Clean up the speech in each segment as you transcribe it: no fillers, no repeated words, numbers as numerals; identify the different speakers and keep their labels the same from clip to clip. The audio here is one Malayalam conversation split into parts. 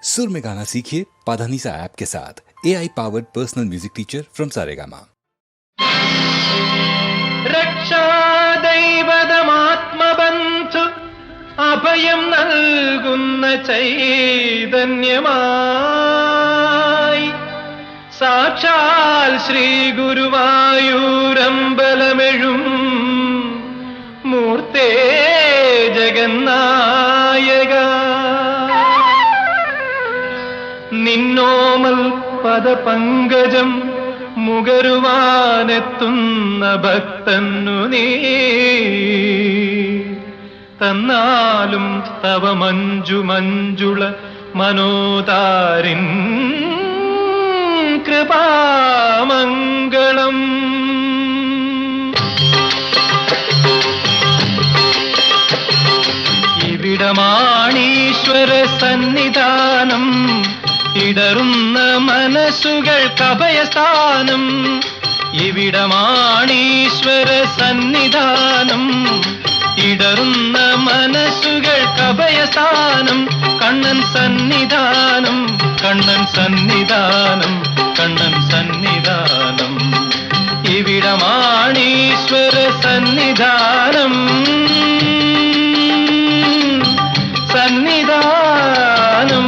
Speaker 1: सुर में गाना सीखिए पाधानीसा ऐप के साथ। AI powered personal music teacher from Saregama.
Speaker 2: രക്ഷാദൈവതമാത്മബന്ധു അഭയം നൽകുന്ന ചൈതന്യമായി സാക്ഷാൽ ശ്രീ ഗുരുവായൂരമ്പലമെഴും മൂർത്തേ ജഗന്നായക നിന്നോമൽ പദപങ്കജം മുകരുവാനെത്തുന്ന ഭക്തന്നു നീ തന്നാലും തവ മഞ്ജുള മനോതാരിൻ കൃപാമംഗളം. ഇവിടമാണീശ്വര സന്നിധാനം, ഇടറുന്ന മനസ്സുകൾക്കഭയസ്ഥാനം. ഇവിടമാണീശ്വര സന്നിധാനം, ഇടറുന്ന മനസ്സുകൾക്കഭയസ്ഥാനം. കണ്ണൻ സന്നിധാനം, കണ്ണൻ സന്നിധാനം, കണ്ണൻ സന്നിധാനം. ഇവിടമാണീശ്വര സന്നിധാനം, സന്നിധാനം.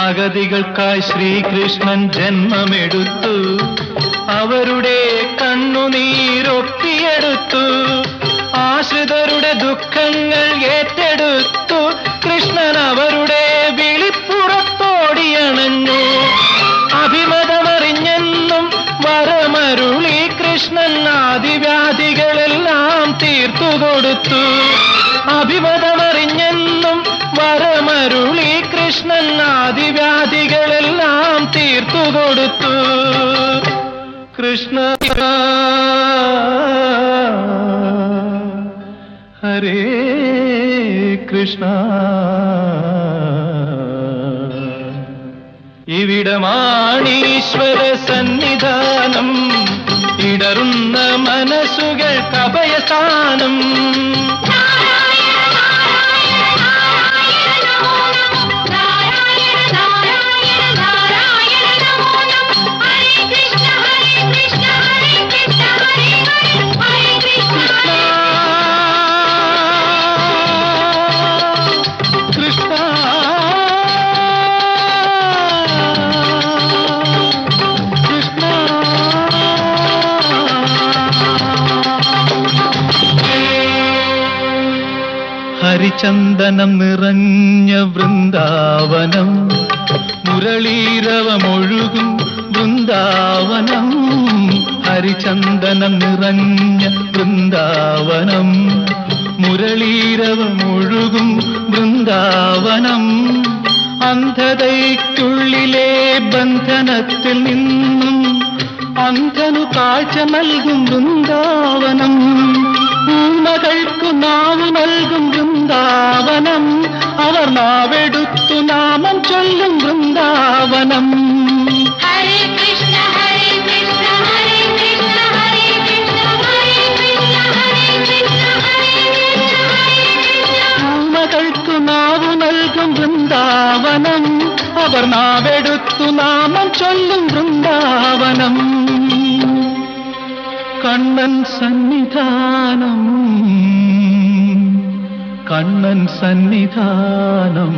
Speaker 2: അഗതികൾക്കായി ശ്രീകൃഷ്ണൻ ജന്മമെടുത്തു, അവരുടെ കണ്ണുനീരൊപ്പിയെടുത്തു. ആശ്രിതരുടെ ദുഃഖങ്ങൾ ഏറ്റെടുത്തു. കൃഷ്ണൻ അവരുടെ വിളിപ്പുറത്തോടിയണഞ്ഞു. അഭിമതമറിഞ്ഞെന്നും വരമരുളി കൃഷ്ണൻ ആദിവ്യാധികളെല്ലാം തീർത്തുകൊടുത്തു. അഭിമതമറിഞ്ഞെന്നും വരമരുളി കൃഷ്ണൻ ആദിവ്യാധികളെല്ലാം തീർത്തുകൊടുത്തു. കൃഷ്ണ ഹരേ കൃഷ്ണ. ഇവിടമാണീശ്വര സന്നിധാനം, ഇടറുന്ന മനസ്സുകൾക്കഭയസ്ഥാനം. ഹരിചന്ദനം നിറഞ്ഞ വൃന്ദാവനം, മുരളീരവമൊഴുകും വൃന്ദാവനം. ഹരിചന്ദനം നിറഞ്ഞ വൃന്ദാവനം, മുരളീരവമൊഴുകും വൃന്ദാവനം. അന്ധതയ്ക്കുള്ളിലെ ബന്ധനത്തിൽ നിന്നും അന്ധനു കാഴ്ച നൽകും വൃന്ദാവനം. ഊമകൾക്കു നാവ് നൽകും വൃന്ദാവനം, അവർ നാവെടുത്തു നാമം ചൊല്ലും വൃന്ദാവനം.
Speaker 3: ഹരേ കൃഷ്ണ ഹരേ കൃഷ്ണ ഹരേ കൃഷ്ണ ഹരേ കൃഷ്ണ ഹരേ കൃഷ്ണ ഹരേ കൃഷ്ണ ഹരേ കൃഷ്ണ.
Speaker 2: ഊമകൾക്കു നാവ് നൽകും വൃന്ദാവനം, അവർ നാവെടുത്തു നാമം ചൊല്ലും വൃന്ദാവനം. കണ്ണൻ സന്നിധാനം, കണ്ണൻ സന്നിധാനം,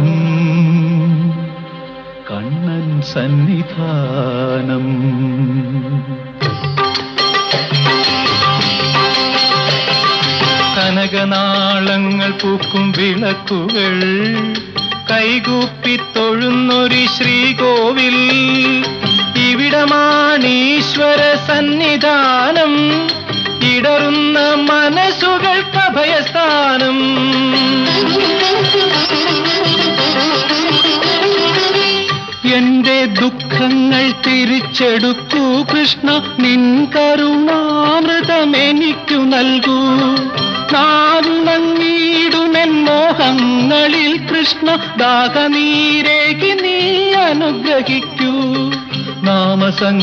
Speaker 2: കണ്ണൻ സന്നിധാനം. കനകനാളങ്ങൾ പൂക്കും വിളക്കുകൾ കൈകൂപ്പി തൊഴുന്നൊരു ശ്രീകോവിൽ ഇവിടമാണീശ്വര സന്നിധാനം ഇടറുന്ന മനസ്സുകൾക്ക് അഭയസ്ഥാനം എന്റെ ദുഃഖങ്ങൾ തിരിച്ചെടുക്കൂ കൃഷ്ണ നിൻ കരുണാമൃതമെനിക്കു നൽകൂ നാടുണങ്ങിടുമെൻ മോഹങ്ങളിൽ കൃഷ്ണ ദാഹനീരേകി നീ അനുഗ്രഹിക്കൂ നാമസങ്കീർത്തനത്താൽ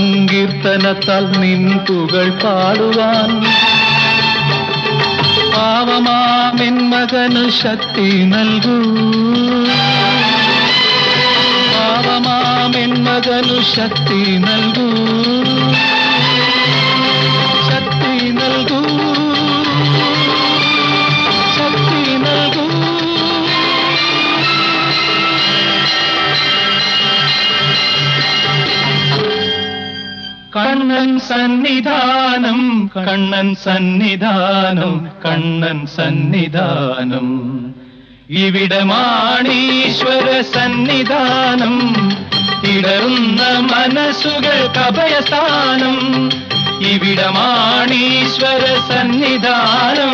Speaker 2: നിൻ പുകൾ പാടുവാൻ പാവമാമെൻ മകനു ശക്തി നൽകൂ പാവമാമെൻ മകനു ശക്തി നൽകൂ ശക്തി നൽകൂ ശക്തി നൽകൂ കണ്ണൻ സന്നിധാനം കണ്ണൻ സന്നിധാനം കണ്ണൻ സന്നിധാനം ഇവിടമാണീശ്വര സന്നിധാനം ഇടറുന്ന മനസ്സുകൾക്ക് അഭയസ്ഥാനം ഇവിടമാണീശ്വര സന്നിധാനം